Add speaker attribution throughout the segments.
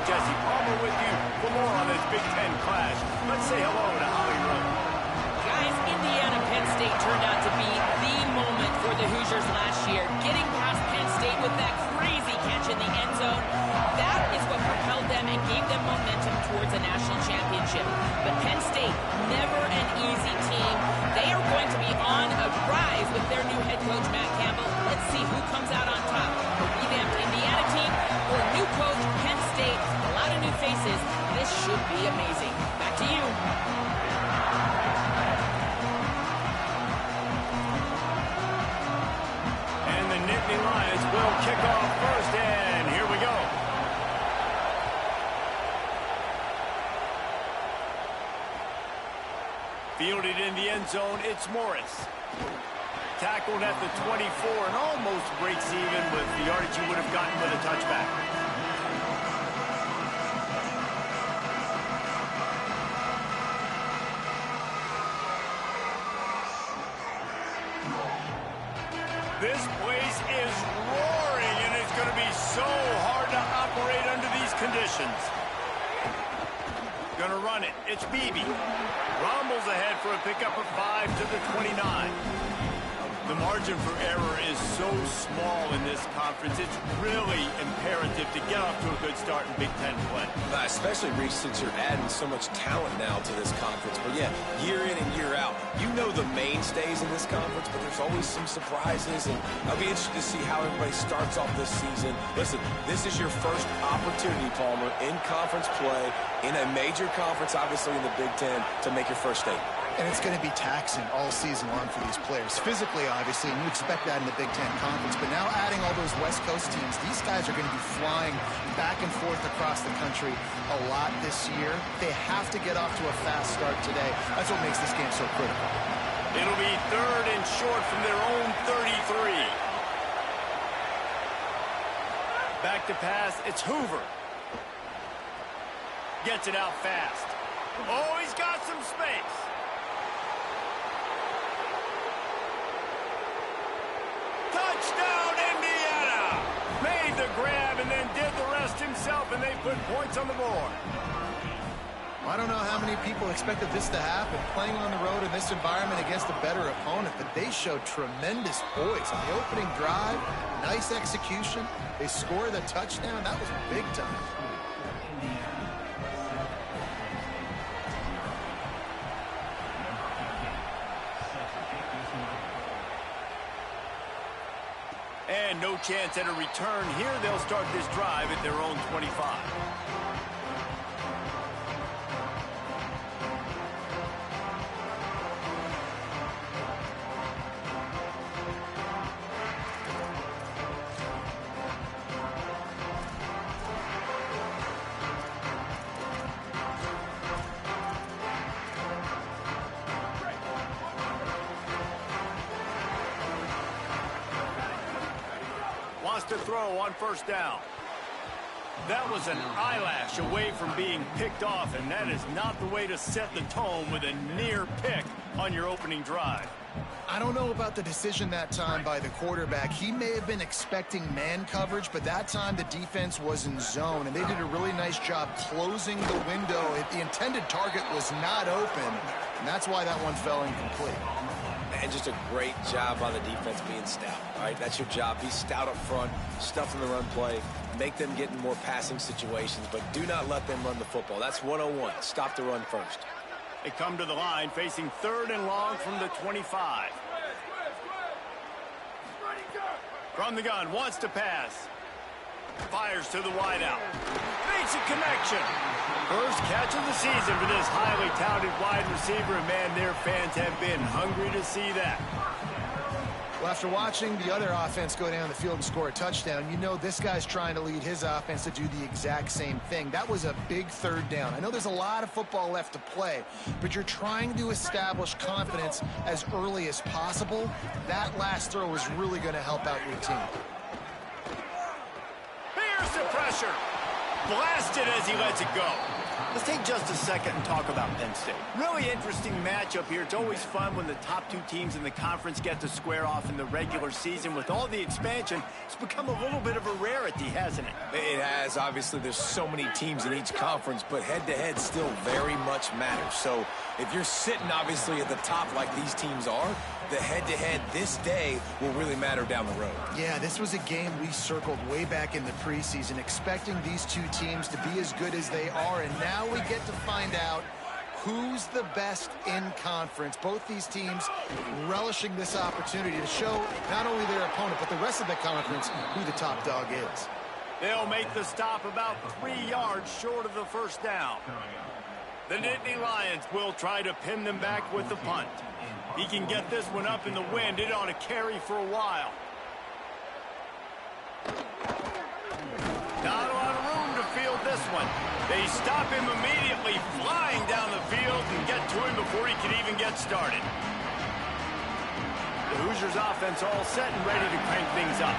Speaker 1: Jesse Palmer with you for more on this Big Ten clash. Let's say hello to Holly Rowe.
Speaker 2: Guys, Indiana-Penn State turned out to be the moment for the Hoosiers last year. Getting past Penn State with that crazy catch in the end zone, that is what propelled them and gave them momentum towards a national championship. But Penn State, never an easy team. They are going to be on a rise with their new head coach, Matt Campbell. Let's see who comes out on top. A revamped Indiana team or new coach, Penn State. A lot of new faces. This should be amazing. Back to you.
Speaker 1: And the Nittany Lions will kick off first, and here we go. Fielded in the end zone, it's Morris. Tackled at the 24 and almost breaks even with the yardage you would have gotten with a touchback. This place is roaring, and it's going to be so hard to operate under these conditions. Going to run it. It's Beebe. Rumbles ahead for a pickup of 5 to the 29. The margin for error is so small in this conference. It's really imperative to get off to a good start in Big Ten play.
Speaker 3: Especially, Reese, since you're adding so much talent now to this conference. But, yeah, year in and year out, you know the mainstays in this conference, but there's always some surprises. And I'll be interested to see how everybody starts off this season. Listen, this is your first opportunity, Palmer, in conference play, in a major conference, obviously in the Big Ten, to make your first statement.
Speaker 4: And it's going to be taxing all season long for these players. Physically, obviously, and you expect that in the Big Ten Conference. But now adding all those West Coast teams, these guys are going to be flying back and forth across the country a lot this year. They have to get off to a fast start today. That's what makes this game so critical.
Speaker 1: It'll be 3rd and short from their own 33. Back to pass, it's Hoover. Gets it out fast. Oh, he's got some space. Touchdown, Indiana! Made the grab and then did the rest himself, and they put points on the board.
Speaker 4: I don't know how many people expected this to happen, playing on the road in this environment against a better opponent, but they showed tremendous poise on the opening drive. Nice execution. They score the touchdown. That was big time.
Speaker 1: And no chance at a return here. They'll start this drive at their own 25. Wants to throw on first down. That was an eyelash away from being picked off, and that is not the way to set the tone with a near pick on your opening drive.
Speaker 4: I don't know about the decision that time by the quarterback. He may have been expecting man coverage, but that time the defense was in zone, and they did a really nice job closing the window. The intended target was not open, and that's why that one fell incomplete.
Speaker 3: And just a great job by the defense being stout. All right, that's your job. Be stout up front, stuff in the run play, make them get in more passing situations, but do not let them run the football. That's 101. Stop the run first.
Speaker 1: They come to the line facing 3rd and long from the 25. From the gun, wants to pass. Fires to the wideout. Makes a connection. First catch of the season for this highly touted wide receiver, and man, their fans have been hungry to see that.
Speaker 4: Well, after watching the other offense go down the field and score a touchdown, you know this guy's trying to lead his offense to do the exact same thing. That was a big 3rd down. I know there's a lot of football left to play, but you're trying to establish confidence as early as possible. That last throw is really going to help out your team.
Speaker 1: Here's the pressure. Blasted as he lets it go. Let's take just a second and talk about Penn State. Really interesting matchup here. It's always fun when the top two teams in the conference get to square off in the regular season. With all the expansion, it's become a little bit of a rarity, hasn't it?
Speaker 3: It has. Obviously, there's so many teams in each conference, but head-to-head still very much matters. So if you're sitting, obviously, at the top like these teams are, the head-to-head this day will really matter down the road.
Speaker 4: Yeah, this was a game we circled way back in the preseason, expecting these two teams to be as good as they are, and now we get to find out who's the best in conference. Both these teams relishing this opportunity to show not only their opponent, but the rest of the conference who the top dog is.
Speaker 1: They'll make the stop about 3 yards short of the first down. The Nittany Lions will try to pin them back with the punt. He can get this one up in the wind. It ought to carry for a while. Not a lot of room to field this one. They stop him immediately, flying down the field and get to him before he can even get started. The Hoosiers offense all set and ready to crank things up.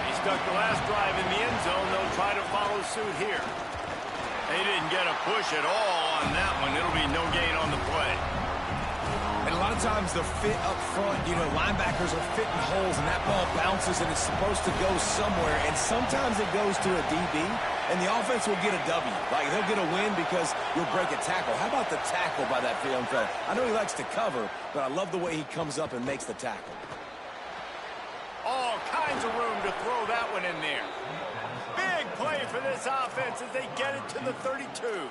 Speaker 1: He stuck the last drive in the end zone. They'll try to follow suit here. They didn't get a push at all on that one. It'll be no gain on the play.
Speaker 3: And a lot of times the fit up front, you know, linebackers are fitting holes and that ball bounces and it's supposed to go somewhere. And sometimes it goes to a DB and the offense will get a W. Like they'll get a win because you'll break a tackle. How about the tackle by that young fella? I know he likes to cover, but I love the way he comes up and makes the tackle.
Speaker 1: All kinds of room to throw that one in there. Big play for this offense as they get it to the 32.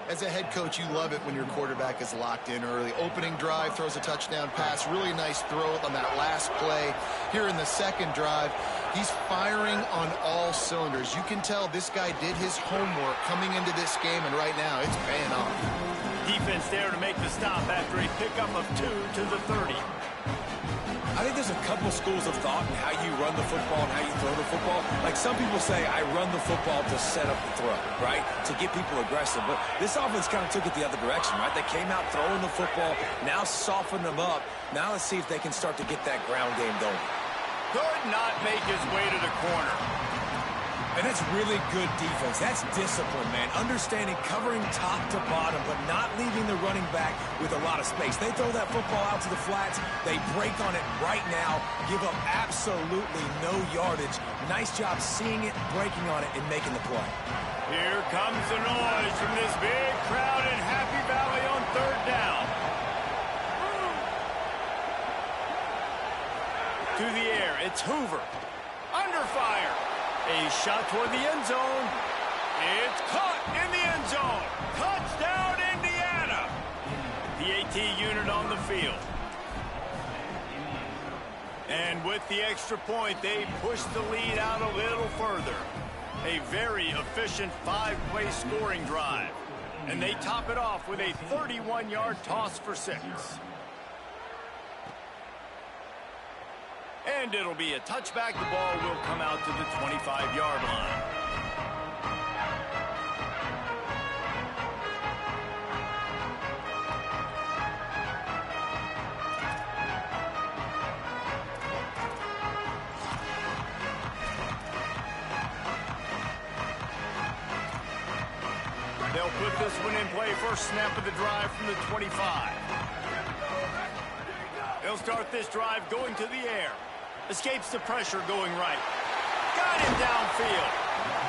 Speaker 4: As a head coach, you love it when your quarterback is locked in early. Opening drive, throws a touchdown pass. Really nice throw on that last play. Here in the second drive, he's firing on all cylinders. You can tell this guy did his homework coming into this game, and right now it's paying off.
Speaker 1: Defense there to make the stop after a pickup of 2 to the 30.
Speaker 3: I think there's a couple schools of thought in how you run the football and how you throw the football. Like some people say, I run the football to set up the throw, right? To get people aggressive. But this offense kind of took it the other direction, right? They came out throwing the football, now softened them up. Now let's see if they can start to get that ground game going.
Speaker 1: Could not make his way to the corner.
Speaker 3: And that's really good defense. That's discipline, man. Understanding, covering top to bottom, but not leaving the running back with a lot of space. They throw that football out to the flats. They break on it right now, give up absolutely no yardage. Nice job seeing it, breaking on it, and making the play.
Speaker 1: Here comes the noise from this big crowd in Happy Valley on third down. To the air, it's Hoover. Under fire. A shot toward the end zone. It's caught in the end zone. Touchdown, Indiana. The AT unit on the field. And with the extra point, they push the lead out a little further. A very efficient 5-play scoring drive. And they top it off with a 31-yard toss for 6. And it'll be a touchback. The ball will come out to the 25-yard line. They'll put this one in play. First snap of the drive from the 25. They'll start this drive going to the air. Escapes the pressure going right. Got him downfield.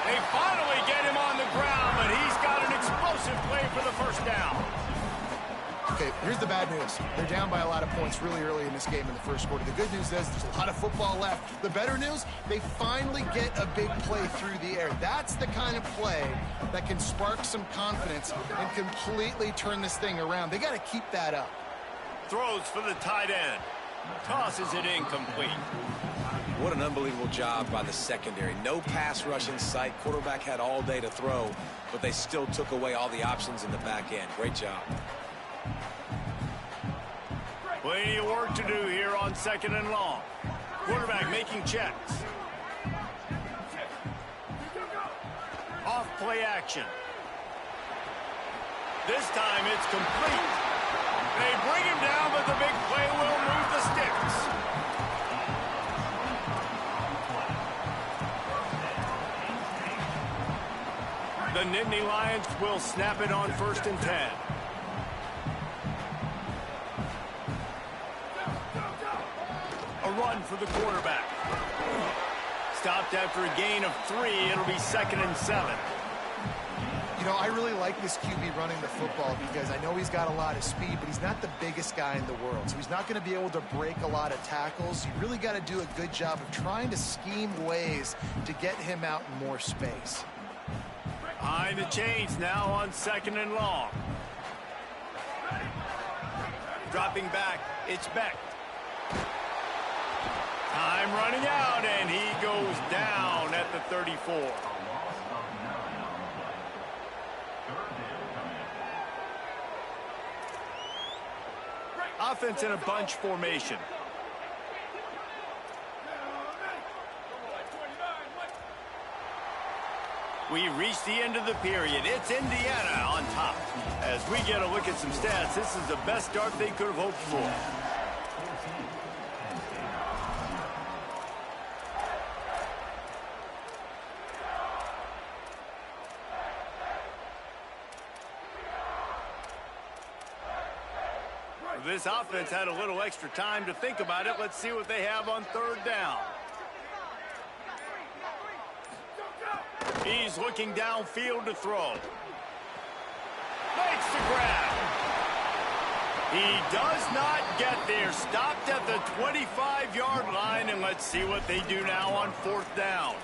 Speaker 1: They finally get him on the ground, but he's got an explosive play for the first down.
Speaker 4: Okay, here's the bad news. They're down by a lot of points really early in this game in the first quarter. The good news is there's a lot of football left. The better news, they finally get a big play through the air. That's the kind of play that can spark some confidence and completely turn this thing around. They got to keep that up.
Speaker 1: Throws for the tight end. Tosses it incomplete.
Speaker 3: What an unbelievable job by the secondary. No pass rush in sight. Quarterback had all day to throw, but they still took away all the options in the back end. Great job.
Speaker 1: Plenty of work to do here on 2nd and long. Quarterback making checks. Off play action. This time it's complete. They bring him down, but the big play will move the sticks. The Nittany Lions will snap it on 1st and 10. A run for the quarterback. Stopped after a gain of 3. It'll be 2nd and 7.
Speaker 4: You know, I really like this QB running the football because I know he's got a lot of speed, but he's not the biggest guy in the world. So he's not going to be able to break a lot of tackles. You really got to do a good job of trying to scheme ways to get him out in more space.
Speaker 1: Behind the chains now on 2nd and long. Dropping back, it's Beck. Time running out, and he goes down at the 34. Offense in a bunch formation. We reach the end of the period. It's Indiana on top. As we get a look at some stats, this is the best start they could have hoped for. This offense had a little extra time to think about it. Let's see what they have on 3rd down. He's looking downfield to throw. Makes the grab. He does not get there. Stopped at the 25-yard line, and let's see what they do now on 4th down.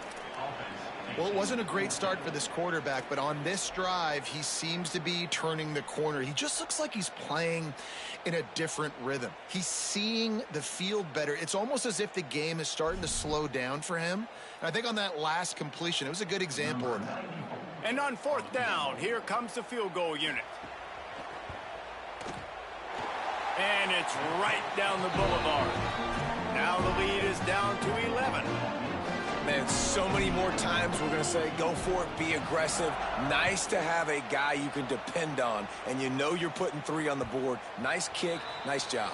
Speaker 4: Well, it wasn't a great start for this quarterback, but on this drive, he seems to be turning the corner. He just looks like he's playing in a different rhythm. He's seeing the field better. It's almost as if the game is starting to slow down for him. And I think on that last completion, it was a good example of that.
Speaker 1: And on 4th down, here comes the field goal unit. And it's right down the boulevard. Now the lead is down to 11.
Speaker 3: Man, so many more times we're going to say, go for it, be aggressive. Nice to have a guy you can depend on, and you know you're putting 3 on the board. Nice kick, nice job.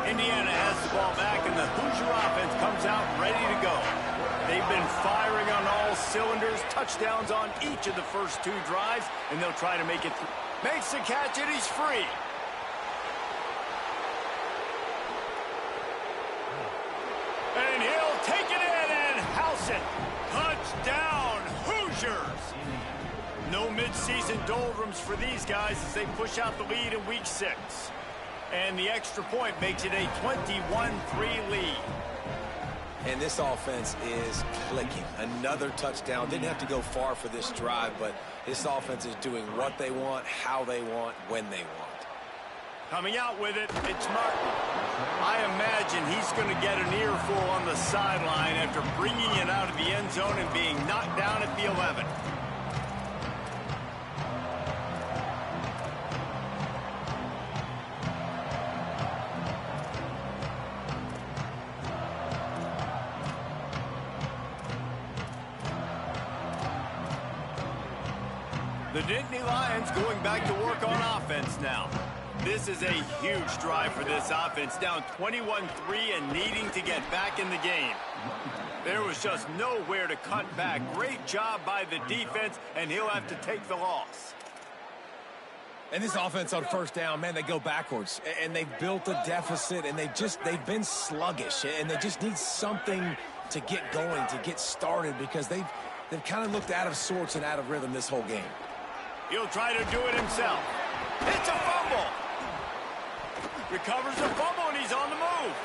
Speaker 1: Indiana has the ball back, and the Hoosier offense comes out ready to go. They've been firing on all cylinders, touchdowns on each of the first 2 drives, and they'll try to make it through. Makes the catch, and he's free. And he'll take it in and house it. Touchdown, Hoosiers. No midseason doldrums for these guys as they push out the lead in Week 6. And the extra point makes it a 21-3 lead.
Speaker 3: And this offense is clicking. Another touchdown. Didn't have to go far for this drive, but this offense is doing what they want, how they want, when they want.
Speaker 1: Coming out with it, it's Martin. I imagine he's going to get an earful on the sideline after bringing it out of the end zone and being knocked down at the 11. The Nittany Lions going back to work on offense now. This is a huge drive for this offense, down 21-3 and needing to get back in the game. There was just nowhere to cut back. Great job by the defense, and he'll have to take the loss.
Speaker 3: And this offense on 1st down, man, they go backwards. And they've built a deficit, and they've been sluggish. And they just need something to get going, to get started, because they've kind of looked out of sorts and out of rhythm this whole game.
Speaker 1: He'll try to do it himself. It's a fumble. Recovers the fumble, and he's on the move.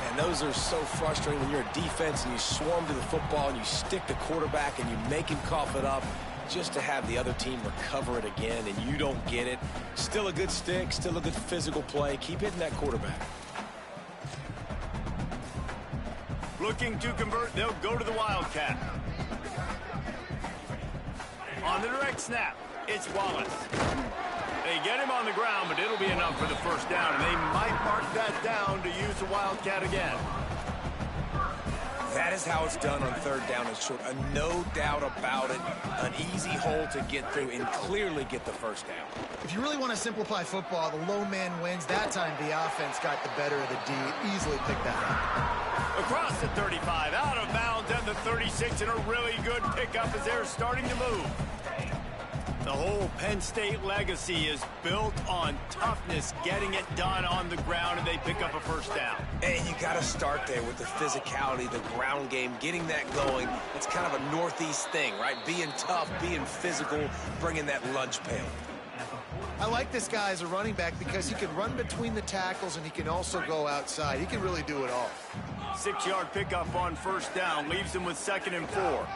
Speaker 3: And those are so frustrating when you're a defense and you swarm to the football and you stick the quarterback and you make him cough it up just to have the other team recover it again and you don't get it. Still a good stick, still a good physical play. Keep hitting that quarterback.
Speaker 1: Looking to convert, they'll go to the Wildcat. On the direct snap, it's Wallace. They get him on the ground, but it'll be enough for the 1st down, and they might mark that down to use the Wildcat again.
Speaker 3: That is how it's done on third down and short. No doubt about it. An easy hole to get through and clearly get the first down.
Speaker 4: If you really want to simplify football, the low man wins. That time the offense got the better of the D. Easily picked that up.
Speaker 1: Across the 35, out of bounds, and the 36, and a really good pickup as they're starting to move. The whole Penn State legacy is built on toughness, getting it done on the ground, and they pick up a first down.
Speaker 3: And you got to start there with the physicality, the ground game, getting that going. It's kind of a Northeast thing, right? Being tough, being physical, bringing that lunch pail.
Speaker 4: I like this guy as a running back because he can run between the tackles and he can also go outside. He can really do it all.
Speaker 1: 6-yard pickup on first down, leaves them with 2nd and 4.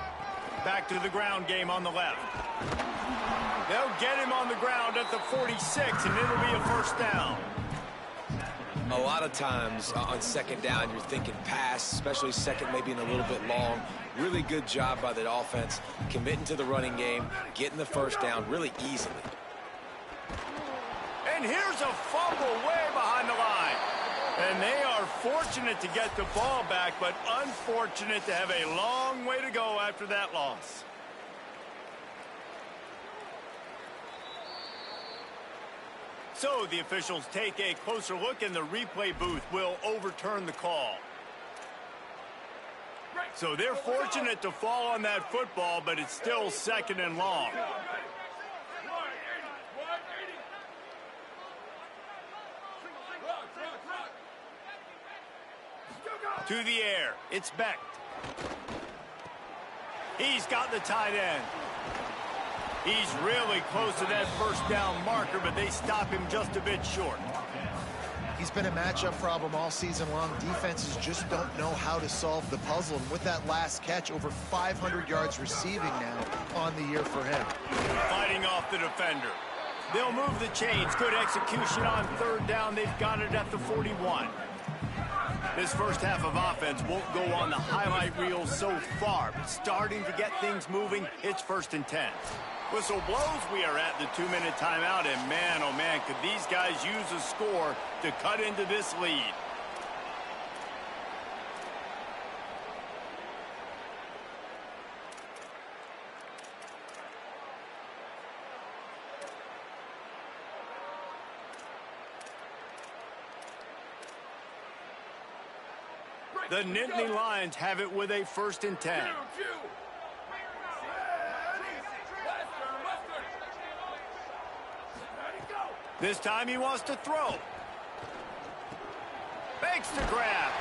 Speaker 1: Back to the ground game on the left. They'll get him on the ground at the 46, and it'll be a first down.
Speaker 3: A lot of times on 2nd down, you're thinking pass, especially second maybe in a little bit long. Really good job by the offense, committing to the running game, getting the first down really easily.
Speaker 1: And here's a fumble way behind the line. And they are fortunate to get the ball back, but unfortunate to have a long way to go after that loss. So the officials take a closer look, and the replay booth will overturn the call. So they're fortunate to fall on that football, but it's still 2nd and long. To the air, it's Becht. He's got the tight end. He's really close to that first down marker, but they stop him just a bit short.
Speaker 4: He's been a matchup problem all season long. Defenses just don't know how to solve the puzzle. And with that last catch, over 500 yards receiving now on the year for him.
Speaker 1: Fighting off the defender. They'll move the chains. Good execution on third down. They've got it at the 41. This first half of offense won't go on the highlight reel so far, but starting to get things moving, it's 1st and 10. Whistle blows, we are at the 2-minute timeout, and man, oh man, could these guys use a score to cut into this lead. The Nittany Lions have it with a 1st and 10. This time he wants to throw. Fakes the grab.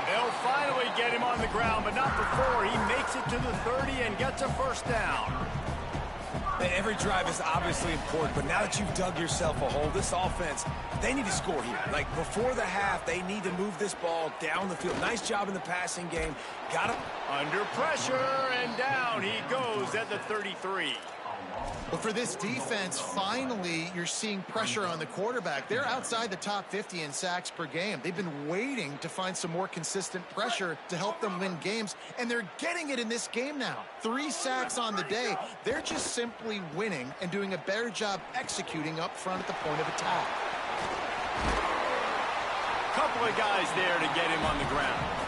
Speaker 1: They'll finally get him on the ground, but not before he makes it to the 30 and gets a first down.
Speaker 3: Every drive is obviously important, but now that you've dug yourself a hole, this offense, they need to score here. Like, before the half, they need to move this ball down the field. Nice job in the passing game. Got him.
Speaker 1: Under pressure, and down he goes at the 33.
Speaker 4: But for this defense, finally, you're seeing pressure on the quarterback. They're outside the top 50 in sacks per game. They've been waiting to find some more consistent pressure to help them win games, and they're getting it in this game now. 3 sacks on the day. They're just simply winning and doing a better job executing up front at the point of attack.
Speaker 1: Couple of guys there to get him on the ground.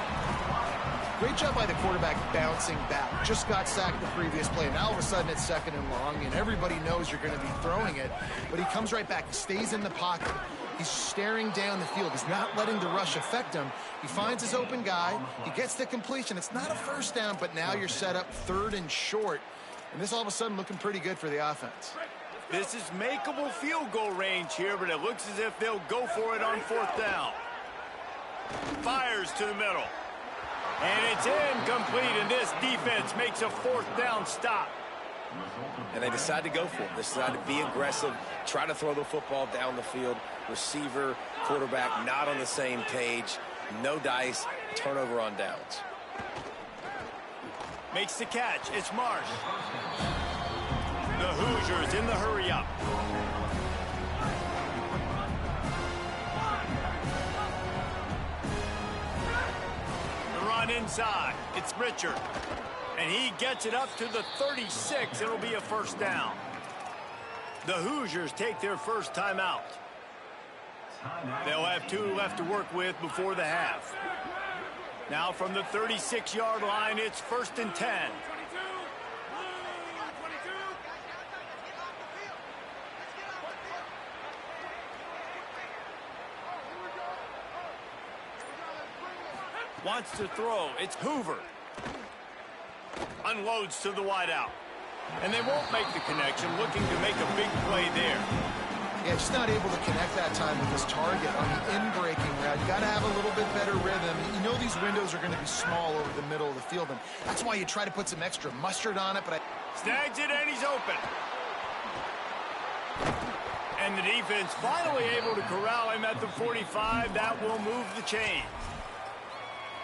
Speaker 4: Great job by the quarterback bouncing back. Just got sacked the previous play. Now all of a sudden it's 2nd and long, and everybody knows you're going to be throwing it. But he comes right back. He stays in the pocket. He's staring down the field. He's not letting the rush affect him. He finds his open guy. He gets the completion. It's not a first down, but now you're set up 3rd and short. And this all of a sudden looking pretty good for the offense.
Speaker 1: This is makeable field goal range here, but it looks as if they'll go for it on 4th down. Fires to the middle. And it's incomplete, and this defense makes a 4th down stop.
Speaker 3: And they decide to go for it. They decide to be aggressive, try to throw the football down the field. Receiver, quarterback, not on the same page. No dice, turnover on downs.
Speaker 1: Makes the catch. It's Marsh. The Hoosiers in the hurry-up. Inside, it's Richard, and he gets it up to the 36. It'll be a first down. The Hoosiers take their first timeout. They'll have 2 left to work with before the half. Now from the 36-yard line, it's 1st and 10. Wants to throw. It's Hoover. Unloads to the wideout. And they won't make the connection, looking to make a big play there.
Speaker 4: Yeah, just not able to connect that time with his target on the in-breaking route. You got to have a little bit better rhythm. You know these windows are going to be small over the middle of the field, and that's why you try to put some extra mustard on it. But
Speaker 1: Snags it, and he's open. And the defense finally able to corral him at the 45. That will move the chains.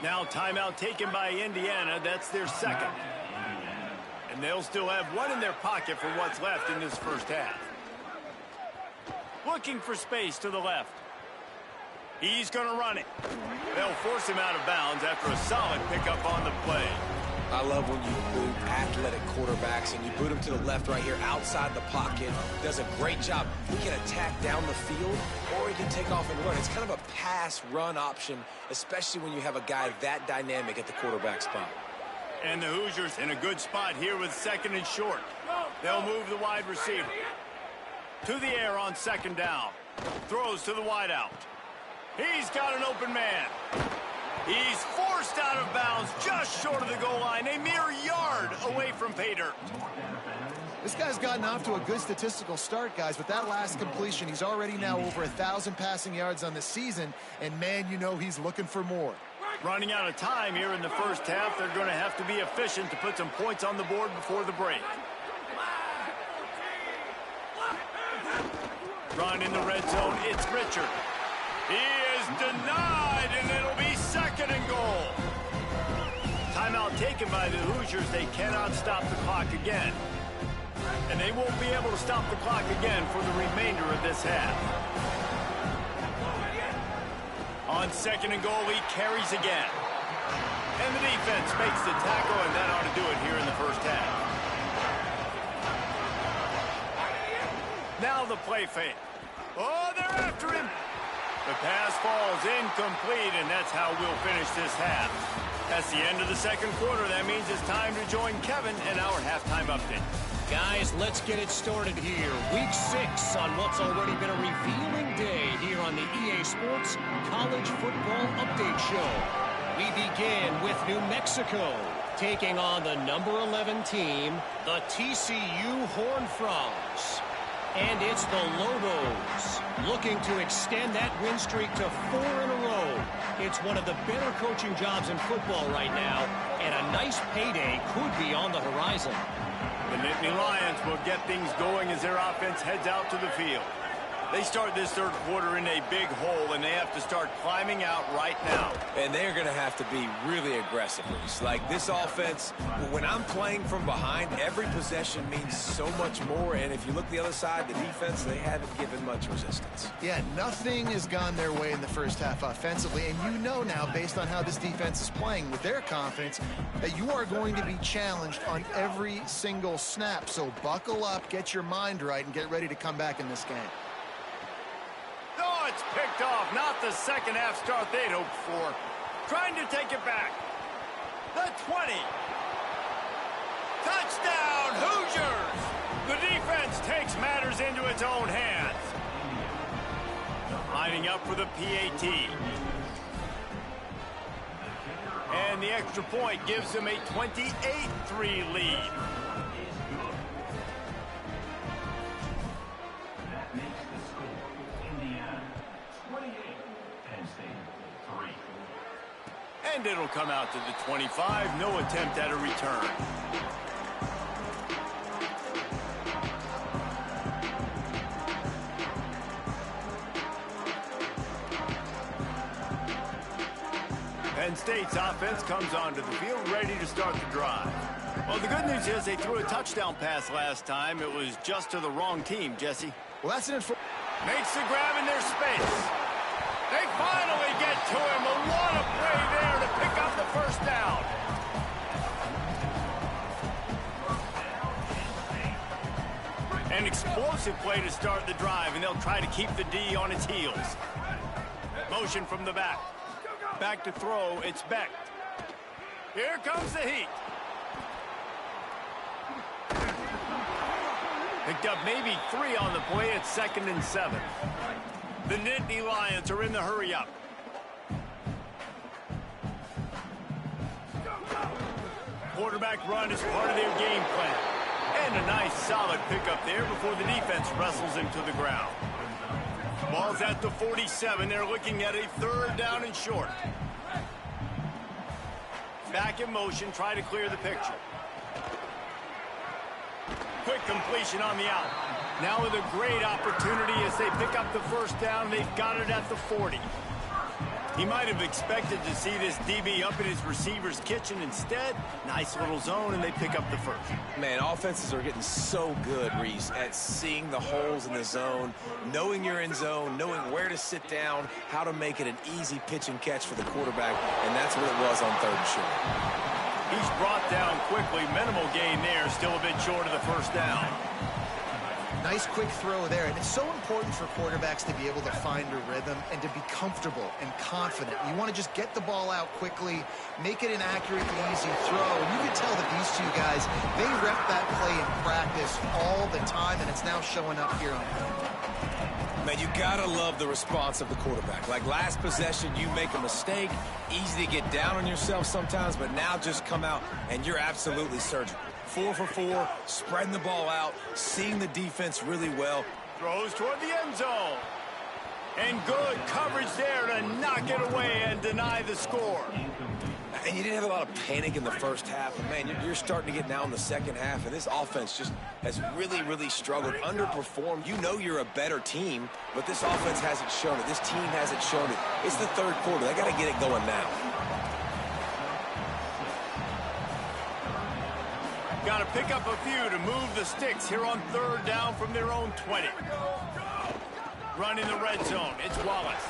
Speaker 1: Now timeout taken by Indiana. That's their second. And they'll still have one in their pocket for what's left in this first half. Looking for space to the left. He's going to run it. They'll force him out of bounds after a solid pickup on the play.
Speaker 3: I love when you boot athletic quarterbacks and you boot him to the left right here outside the pocket. Does a great job. He can attack down the field or he can take off and run. It's kind of a pass-run option, especially when you have a guy that dynamic at the quarterback spot.
Speaker 1: And the Hoosiers in a good spot here with 2nd and short. They'll move the wide receiver. To the air on 2nd down. Throws to the wideout. He's got an open man. He's forced out of bounds just short of the goal line. A mere yard away from pay dirt.
Speaker 4: this guy's gotten off to a good statistical start, guys, but that last completion, he's already now over 1,000 passing yards on the season, and, man, you know he's looking for more.
Speaker 1: Running out of time here in the first half. They're going to have to be efficient to put some points on the board before the break. Run in the red zone. It's Richard. He is denied, and it'll be 2nd and goal. Timeout taken by the Hoosiers. They cannot stop the clock again. And they won't be able to stop the clock again for the remainder of this half. On 2nd and goal, he carries again. And the defense makes the tackle, and that ought to do it here in the first half. Now the play fake. Oh, they're after him. The pass falls incomplete, and that's how we'll finish this half. That's the end of the second quarter. That means it's time to join Kevin and our halftime update.
Speaker 5: Guys, let's get it started here. Week 6 on what's already been a revealing day here on the EA Sports College Football Update Show. We begin with New Mexico taking on the number 11 team, the TCU Horned Frogs. And it's the Lobos looking to extend that win streak to 4 in a row. It's one of the better coaching jobs in football right now, and a nice payday could be on the horizon.
Speaker 1: The Nittany Lions will get things going as their offense heads out to the field. They start this third quarter in a big hole, and they have to start climbing out right now.
Speaker 3: And they're going to have to be really aggressive. Like this offense, when I'm playing from behind, every possession means so much more. And if you look the other side, the defense, they haven't given much resistance.
Speaker 4: Yeah, nothing has gone their way in the first half offensively. And you know now, based on how this defense is playing with their confidence, that you are going to be challenged on every single snap. So buckle up, get your mind right, and get ready to come back in this game.
Speaker 1: Oh, it's picked off. Not the second half start they'd hoped for. Trying to take it back. The 20. Touchdown, Hoosiers! The defense takes matters into its own hands. Lining up for the PAT. And the extra point gives them a 28-3 lead. And it'll come out to the 25. No attempt at a return. Penn State's offense comes onto the field ready to start the drive. Well, the good news is they threw a touchdown pass last time. It was just to the wrong team, Jesse.
Speaker 4: Well, that's an
Speaker 1: Makes the grab in their space. They finally get to him. And what a play there to pick up the first down. An explosive play to start the drive, and they'll try to keep the D on its heels. Motion from the back. Back to throw, it's Becht. Here comes the heat. Picked up maybe 3 on the play at 2nd and 7. The Nittany Lions are in the hurry-up. Quarterback run is part of their game plan. And a nice solid pickup there before the defense wrestles him to the ground. Ball's at the 47. They're looking at a 3rd down and short. Back in motion, try to clear the picture. Quick completion on the out. Now with a great opportunity as they pick up the 1st down. They've got it at the 40. He might have expected to see this DB up in his receiver's kitchen. Instead, nice little zone, and they pick up the 1st.
Speaker 3: Man, offenses are getting so good, Reese, at seeing the holes in the zone, knowing you're in zone, knowing where to sit down, how to make it an easy pitch and catch for the quarterback, and that's what it was on 3rd and short.
Speaker 1: He's brought down quickly. Minimal gain there, still a bit short of the 1st down.
Speaker 4: Nice quick throw there, and it's so important for quarterbacks to be able to find a rhythm and to be comfortable and confident. You want to just get the ball out quickly, make it an accurate and easy throw. And you can tell that these 2 guys, they rep that play in practice all the time, and it's now showing up here on film.
Speaker 3: Man, you gotta love the response of the quarterback. Like last possession, you make a mistake, easy to get down on yourself sometimes, but now just come out and you're absolutely surgical. 4 for 4, spreading the ball out, seeing the defense really well.
Speaker 1: Throws toward the end zone. And good coverage there to knock it away and deny the score.
Speaker 3: And you didn't have a lot of panic in the 1st half, but man, you're starting to get now in the 2nd half, and this offense just has really struggled, underperformed. You know you're a better team, but this offense hasn't shown it. This team hasn't shown it. It's the 3rd quarter. They got to get it going now.
Speaker 1: Got to pick up a few to move the sticks here on 3rd down from their own 20. Run in the red zone. It's Wallace.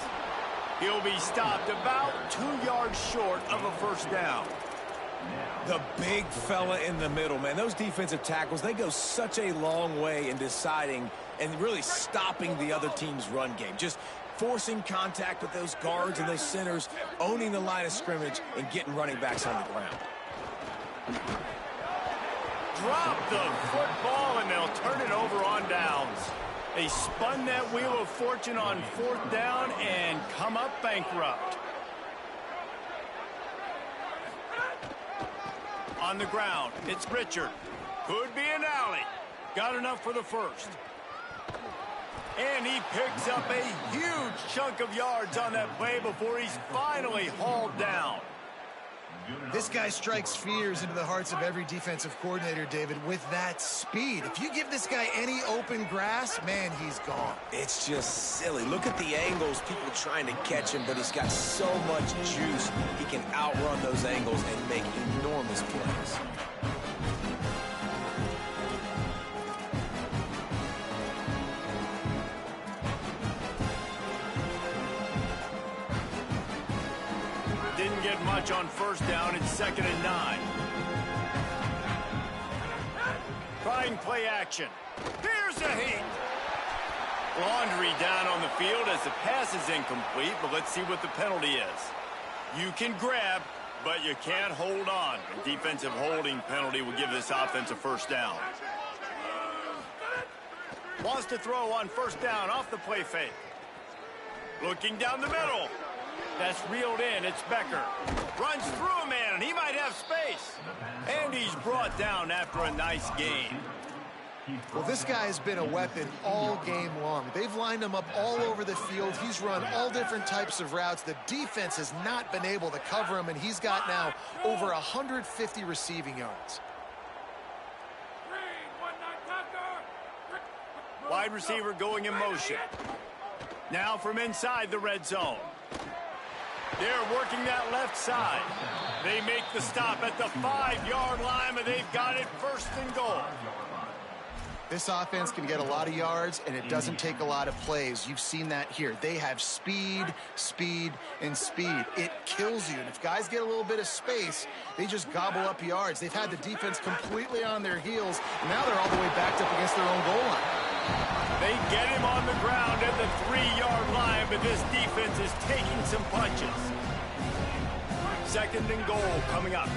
Speaker 1: He'll be stopped about 2 yards short of a 1st down.
Speaker 3: The big fella in the middle, man. Those defensive tackles, they go such a long way in deciding and really stopping the other team's run game. Just forcing contact with those guards and those centers, owning the line of scrimmage, and getting running backs on the ground.
Speaker 1: Drop the football, and they'll turn it over on downs. They spun that wheel of fortune on 4th down and come up bankrupt. On the ground, it's Richard. Could be an alley. Got enough for the 1st. And he picks up a huge chunk of yards on that play before he's finally hauled down.
Speaker 4: This guy strikes fears into the hearts of every defensive coordinator, David, with that speed. If you give this guy any open grass, man, he's gone.
Speaker 3: It's just silly. Look at the angles, people trying to catch him, but he's got so much juice. He can outrun those angles and make enormous plays.
Speaker 1: Didn't get much on 1st down. It's 2nd and 9. Trying play action. Here's the heat. Laundry down on the field as the pass is incomplete, but let's see what the penalty is. You can grab, but you can't hold on. A defensive holding penalty will give this offense a 1st down. Wants to throw on 1st down off the play fake. Looking down the middle. That's reeled in. It's Becker. Runs through a man, and he might have space. And he's brought down after a nice gain.
Speaker 4: Well, this guy has been a weapon all game long. They've lined him up all over the field. He's run all different types of routes. The defense has not been able to cover him, and he's got now over 150 receiving yards.
Speaker 1: Wide receiver going in motion. Now from inside the red zone. They're working that left side. They make the stop at the 5-yard line, but they've got it 1st and goal.
Speaker 4: This offense can get a lot of yards, and it doesn't take a lot of plays. You've seen that here. They have speed, speed, and speed. It kills you. And if guys get a little bit of space, they just gobble up yards. They've had the defense completely on their heels, and now they're all the way backed up against their own goal line.
Speaker 1: They get him on the ground at the 3-yard line, but this defense is taking some punches. 2nd and goal coming up.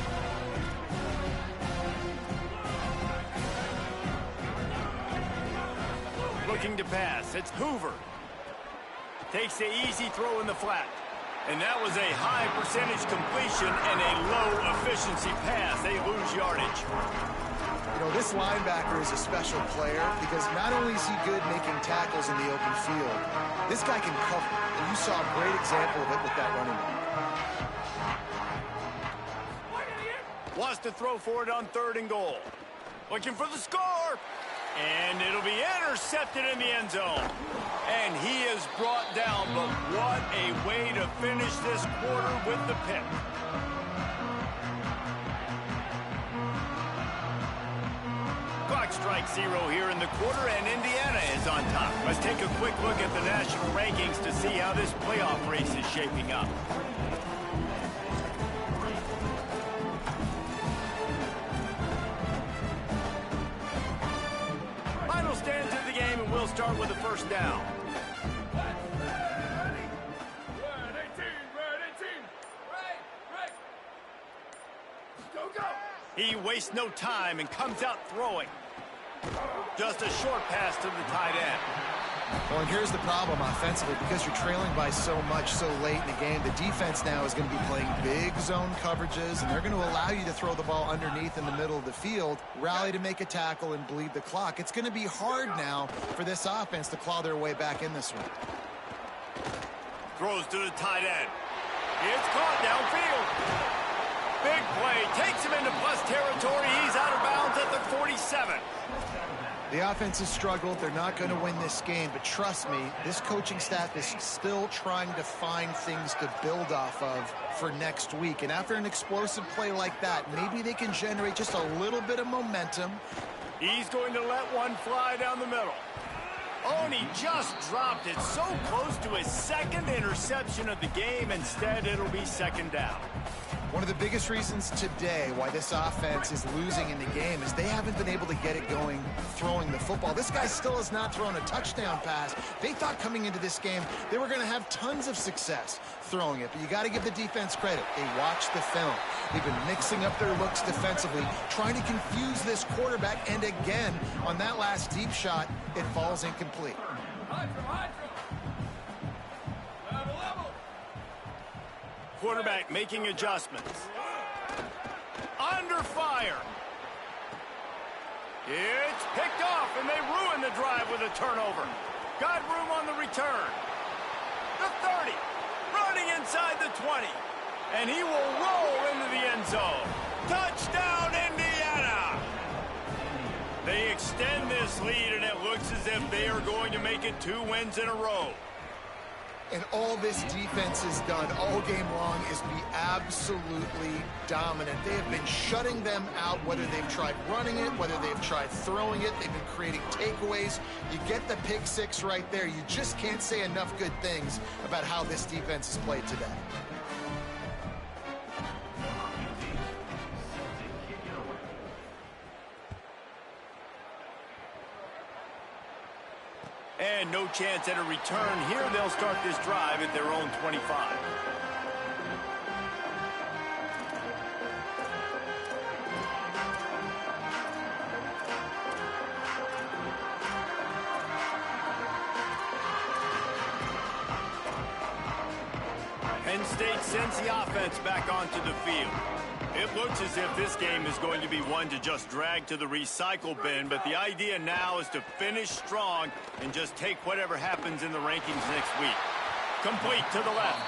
Speaker 1: Looking to pass. It's Hoover. Takes the easy throw in the flat. And that was a high percentage completion and a low efficiency pass. They lose yardage.
Speaker 4: You know, this linebacker is a special player because not only is he good making tackles in the open field, this guy can cover. And you saw a great example of it with that running back.
Speaker 1: Wants to throw for it on 3rd and goal. Looking for the score. And it'll be intercepted in the end zone. And he is brought down, but what a way to finish this quarter with the pick. Clock strikes 0 here in the quarter, and Indiana is on top. Let's take a quick look at the national rankings to see how this playoff race is shaping up. Final stand to the game, and we'll start with the first down. He wastes no time and comes out throwing. Just a short pass to the tight end.
Speaker 4: Well, and here's the problem offensively. Because you're trailing by so much so late in the game, the defense now is going to be playing big zone coverages, and they're going to allow you to throw the ball underneath in the middle of the field, rally to make a tackle, and bleed the clock. It's going to be hard now for this offense to claw their way back in this one.
Speaker 1: Throws to the tight end. It's caught downfield. Big play, takes him into plus territory. He's out of bounds at the 47.
Speaker 4: The offense has struggled. They're not going to win this game, but trust me, this coaching staff is still trying to find things to build off of for next week. And after an explosive play like that, maybe they can generate just a little bit of momentum.
Speaker 1: He's going to let one fly down the middle. Oh, and he just dropped it so close to his 2nd interception of the game. Instead, it'll be 2nd down.
Speaker 4: One of the biggest reasons today why this offense is losing in the game is they haven't been able to get it going throwing the football. This guy still has not thrown a touchdown pass. They thought coming into this game they were going to have tons of success throwing it, but you got to give the defense credit. They watched the film. They've been mixing up their looks defensively, trying to confuse this quarterback, and again, on that last deep shot, it falls incomplete.
Speaker 1: Quarterback making adjustments. Under fire. It's picked off, and they ruin the drive with a turnover. Got room on the return. The 30. Running inside the 20. And he will roll into the end zone. Touchdown, Indiana! They extend this lead, and it looks as if they are going to make it 2 wins in a row.
Speaker 4: And all this defense has done all game long is be absolutely dominant. They have been shutting them out, whether they've tried running it, whether they've tried throwing it. They've been creating takeaways. You get the pick 6 right there. You just can't say enough good things about how this defense has played today.
Speaker 1: And no chance at a return here. They'll start this drive at their own 25. Penn State sends the offense back onto the field. It looks as if this game is going to be one to just drag to the recycle bin, but the idea now is to finish strong and just take whatever happens in the rankings next week. Complete to the left.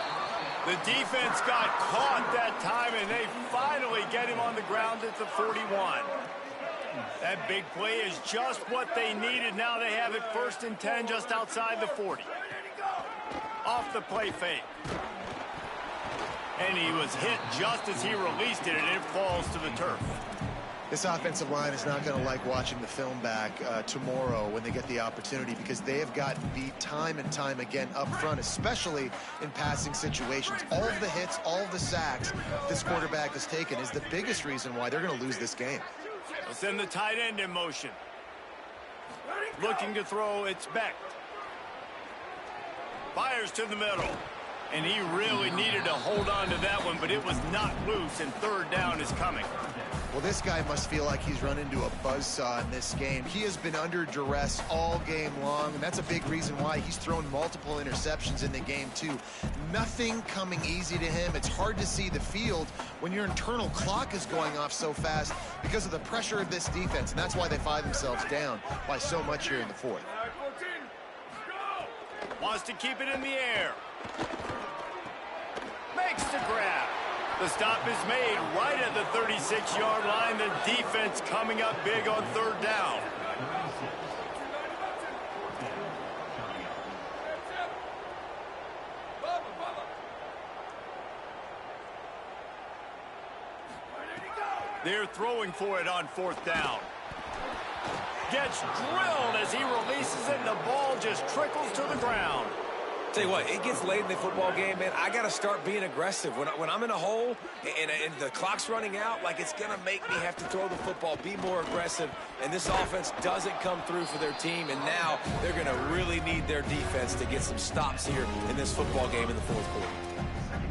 Speaker 1: The defense got caught that time, and they finally get him on the ground at the 41. That big play is just what they needed. Now they have it 1st and 10 just outside the 40. Off the play fake. And he was hit just as he released it, and it falls to the turf.
Speaker 4: This offensive line is not going to like watching the film back tomorrow when they get the opportunity, because they have gotten beat time and time again up front, especially in passing situations. All of the hits, all of the sacks this quarterback has taken is the biggest reason why they're going to lose this game.
Speaker 1: They'll send the tight end in motion. Looking to throw, it's Beck. Fires to the middle. And he really needed to hold on to that one, but it was not loose, and third down is coming.
Speaker 4: Well, this guy must feel like he's run into a buzzsaw in this game. He has been under duress all game long, and that's a big reason why he's thrown multiple interceptions in the game, too. Nothing coming easy to him. It's hard to see the field when your internal clock is going off so fast because of the pressure of this defense, and that's why they find themselves down by so much here in the fourth.
Speaker 1: Wants to keep it in the air. Makes the grab. The stop is made right at the 36-yard line. The defense coming up big on third down. They're throwing for it on fourth down. Gets drilled as he releases it, and the ball just trickles to the ground.
Speaker 3: Tell you what, it gets late in the football game, man. I got to start being aggressive. When I'm in a hole and the clock's running out, like, it's going to make me have to throw the football, be more aggressive. And this offense doesn't come through for their team, and now they're going to really need their defense to get some stops here in this football game in the fourth quarter.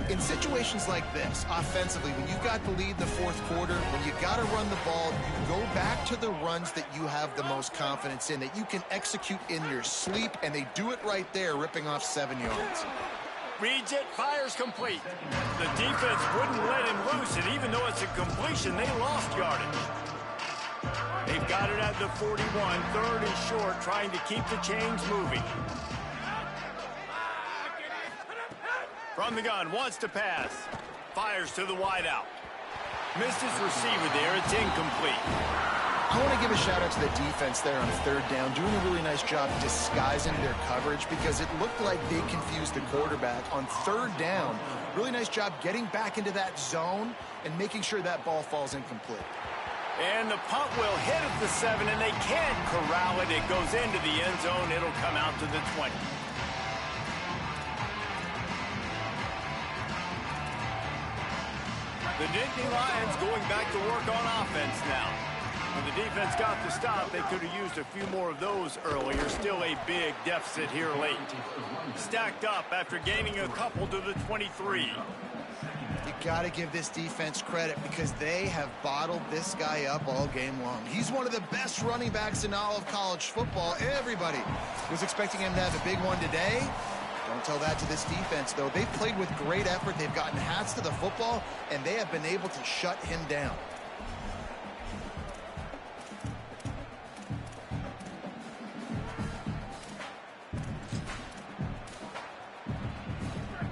Speaker 4: In situations like this, offensively, when you've got the lead in the fourth quarter, when you got to run the ball, you go back to the runs that you have the most confidence in, that you can execute in your sleep, and they do it right there, ripping off 7 yards.
Speaker 1: Reads it, fires complete. The defense wouldn't let him loose, and even though it's a completion, they lost yardage. They've got it at the 41, third and short, trying to keep the chains moving. From the gun, wants to pass. Fires to the wideout. Missed his receiver there. It's incomplete.
Speaker 4: I want to give a shout-out to the defense there on third down, doing a really nice job disguising their coverage because it looked like they confused the quarterback on third down. Really nice job getting back into that zone and making sure that ball falls incomplete.
Speaker 1: And the punt will hit at the 7, and they can't corral it. It goes into the end zone. It'll come out to the 20. The Nittany Lions going back to work on offense now. When the defense got the stop, they could have used a few more of those earlier. Still a big deficit here late. Stacked up after gaining a couple to the 23.
Speaker 4: You got to give this defense credit because they have bottled this guy up all game long. He's one of the best running backs in all of college football. Everybody was expecting him to have a big one today. Don't tell that to this defense, though. They've played with great effort. They've gotten hats to the football, and they have been able to shut him down.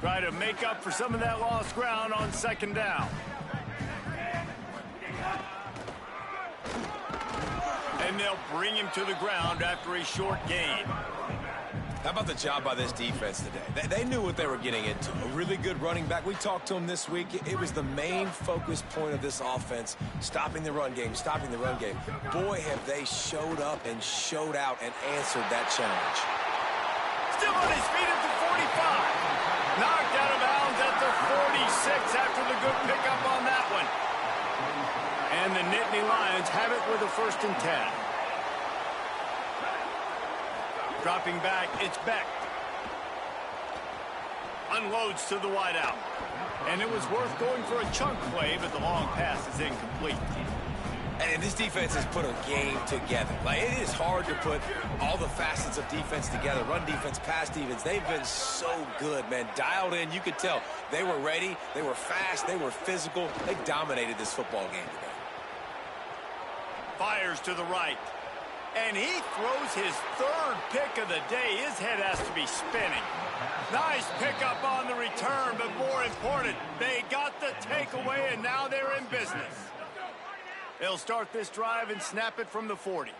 Speaker 1: Try to make up for some of that lost ground on second down. And they'll bring him to the ground after a short gain.
Speaker 3: How about the job by this defense today? They knew what they were getting into. A really good running back. We talked to him this week. It was the main focus point of this offense, stopping the run game, stopping the run game. Boy, have they showed up and showed out and answered that challenge.
Speaker 1: Still on his feet at the 45. Knocked out of bounds at the 46 after the good pickup on that one. And the Nittany Lions have it with a 1st and 10. Dropping back, it's Beck. Unloads to the wideout. And it was worth going for a chunk play, but the long pass is incomplete.
Speaker 3: And this defense has put a game together. Like, it is hard to put all the facets of defense together. Run defense, pass defense. They've been so good, man. Dialed in. You could tell they were ready. They were fast. They were physical. They dominated this football game today.
Speaker 1: Fires to the right. And he throws his 3rd pick of the day. His head has to be spinning. Nice pickup on the return, but more important, they got the takeaway, and now they're in business. They'll start this drive and snap it from the 40.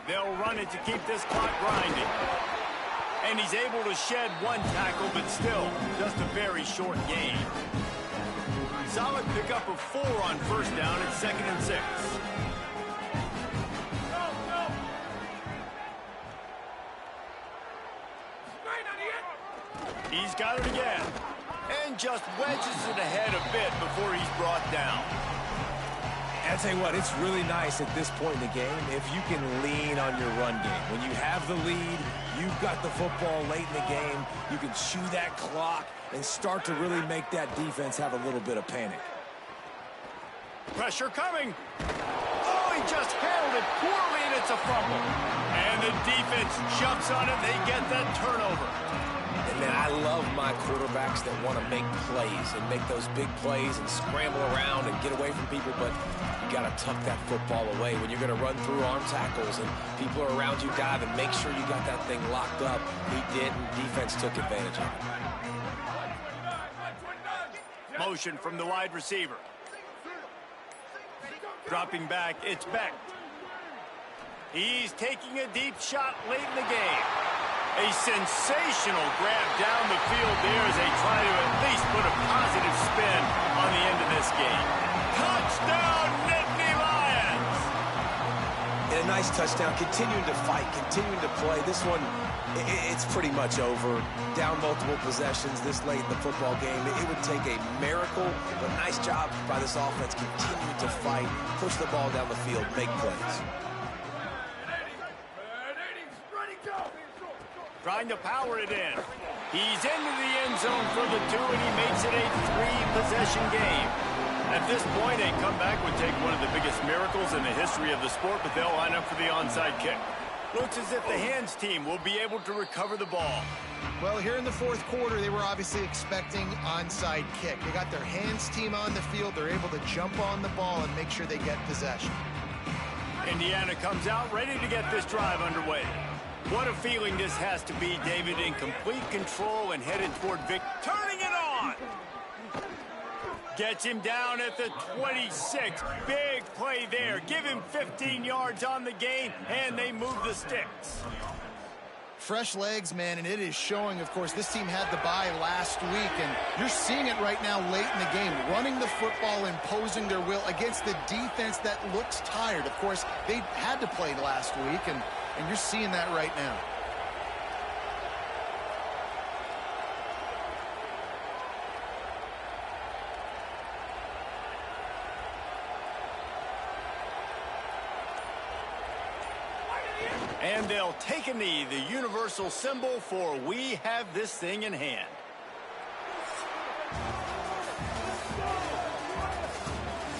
Speaker 1: They'll run it to keep this clock grinding. And he's able to shed one tackle, but still, just a very short gain. Solid pickup of 4 on 1st down at 2nd and 6. He's got it again. And just wedges it ahead a bit before he's brought down.
Speaker 3: I tell you what, it's really nice at this point in the game if you can lean on your run game. When you have the lead, you've got the football late in the game, you can chew that clock and start to really make that defense have a little bit of panic.
Speaker 1: Pressure coming. Oh, he just handled it poorly, and it's a fumble. And the defense jumps on it. They get that turnover.
Speaker 3: And, man, I love my quarterbacks that want to make plays and make those big plays and scramble around and get away from people, but you got to tuck that football away. When you're going to run through arm tackles and people are around you diving, make sure you got that thing locked up. He did, and defense took advantage of it.
Speaker 1: Motion from the wide receiver. Dropping back, it's Beck. He's taking a deep shot late in the game. A sensational grab down the field there as they try to at least put a positive spin on the end of this game. Touchdown, Nittany Lions!
Speaker 3: And a nice touchdown, continuing to fight, continuing to play. This one, it's pretty much over. Down multiple possessions this late in the football game. It would take a miracle, but nice job by this offense continuing to fight, push the ball down the field, make plays.
Speaker 1: Trying to power it in. He's into the end zone for the 2, and he makes it a 3-possession game. At this point, a comeback would take one of the biggest miracles in the history of the sport, but they'll line up for the onside kick. Looks as if the hands team will be able to recover the ball.
Speaker 4: Well, here in the fourth quarter, they were obviously expecting onside kick. They got their hands team on the field. They're able to jump on the ball and make sure they get possession.
Speaker 1: Indiana comes out ready to get this drive underway. What a feeling this has to be, David, in complete control and headed toward victory. Turning it on! Gets him down at the 26. Big play there. Give him 15 yards on the game, and they move the sticks.
Speaker 4: Fresh legs, man, and it is showing, of course. This team had the bye last week, and you're seeing it right now late in the game, running the football, imposing their will against the defense that looks tired. Of course, they had to play last week, and you're seeing that right now.
Speaker 1: And they'll take a knee, the universal symbol for we have this thing in hand.